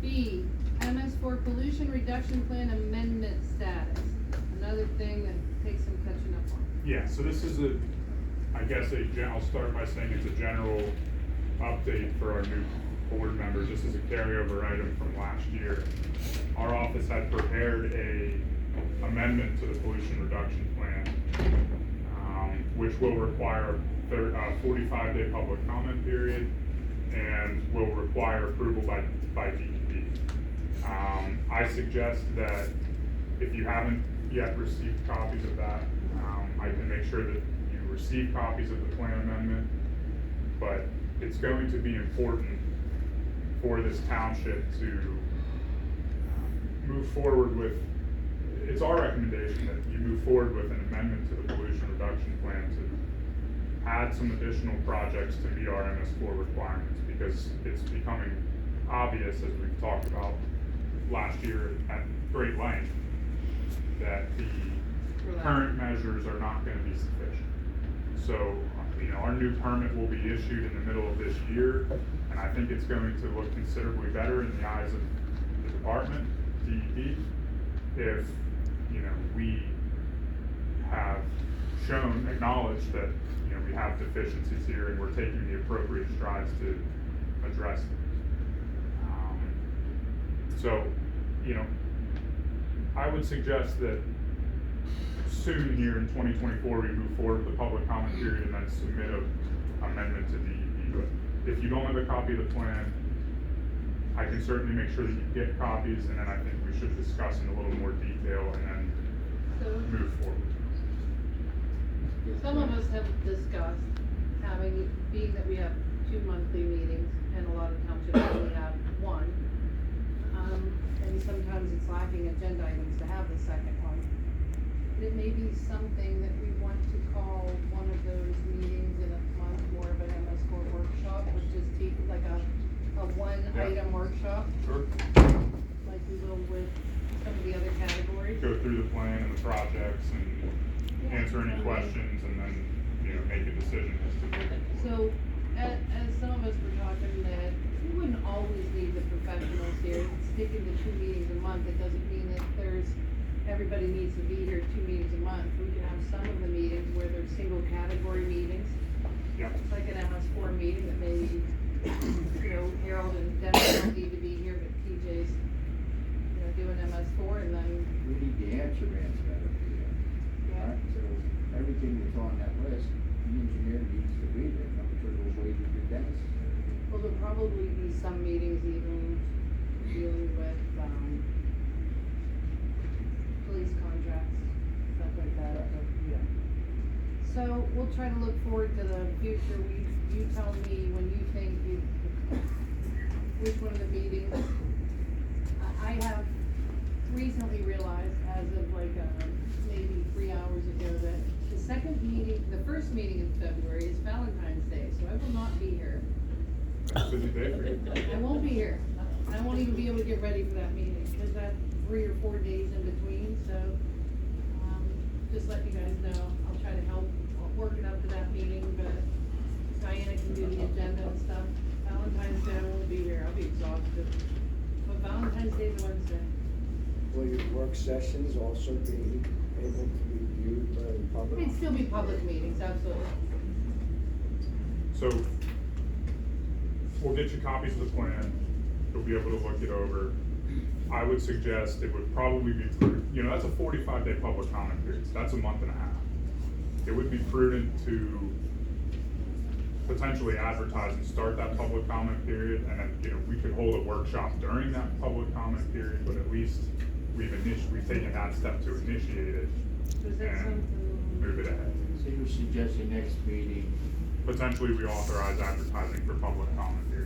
B, MS4 pollution reduction plan amendment status. Another thing that takes some catching up on. Yeah, so this is I'll start by saying it's a general update for our new board members. This is a carryover item from last year. Our office had prepared a amendment to the pollution reduction plan, which will require a 45-day public comment period and will require approval by DEP. I suggest that if you haven't yet received copies of that, I can make sure that you receive copies of the plan amendment, but it's going to be important for this township to move forward with, it's our recommendation that you move forward with an amendment to the pollution reduction plan to add some additional projects to meet our MS4 requirements, because it's becoming obvious, as we've talked about last year at great length, that the current measures are not going to be sufficient. So, our new permit will be issued in the middle of this year, and I think it's going to look considerably better in the eyes of the department, DEP, if, we have acknowledged that, we have deficiencies here and we're taking the appropriate strides to address them. I would suggest that soon here in 2024, we move forward with the public comment period and then submit an amendment to DEP. But if you don't have a copy of the plan, I can certainly make sure that you get copies, and then I think we should discuss in a little more detail and then move forward. Some of us have discussed being that we have 2 monthly meetings, and a lot of townships only have 1. And sometimes it's lacking agenda items to have the second one. It may be something that we want to call one of those meetings in a month, more of an MS4 workshop, which is like a one-item workshop. Sure. Like we will with some of the other categories. Go through the plan and the projects and answer any questions, and then, make a decision as to what. So, as some of us were talking, that we wouldn't always need the professionals here. Sticking to 2 meetings a month, it doesn't mean that everybody needs to be here 2 meetings a month. We can have some of the meetings where they're single category meetings. Yep. It's like an MS4 meeting that maybe, Harold and Dennis don't need to be here, but TJ's, doing MS4, and then. We need the answer better for that. Yeah. Right, so everything that's on that list, the engineer needs to be there, I'm sure we'll wait for Dennis. Well, there'll probably be some meetings even dealing with, police contracts, stuff like that. But, Yeah. so we'll try to look forward to the future. You tell me when you think which one of the meetings. I have recently realized, as of maybe 3 hours ago, that the first meeting in February is Valentine's Day, so I will not be here. That's a busy day for you. I won't be here. I won't even be able to get ready for that meeting, because that's 3 or 4 days in between, so, just let you guys know, I'll try to help work it up to that meeting, but Diana can do the agenda and stuff. Valentine's Day, I won't be here, I'll be exhausted, but Valentine's Day is Wednesday. Will your work sessions also be able to be viewed by the public? It'd still be public meetings, absolutely. So, we'll get you copies of the plan, you'll be able to look it over. I would suggest it would probably be prudent, that's a 45-day public comment period, so that's a month and a half. It would be prudent to potentially advertise and start that public comment period, and then, we could hold a workshop during that public comment period, but at least we've taken that step to initiate it Was that and something? move it ahead. So you suggest the next meeting, Potentially, we authorize advertising for public comment period.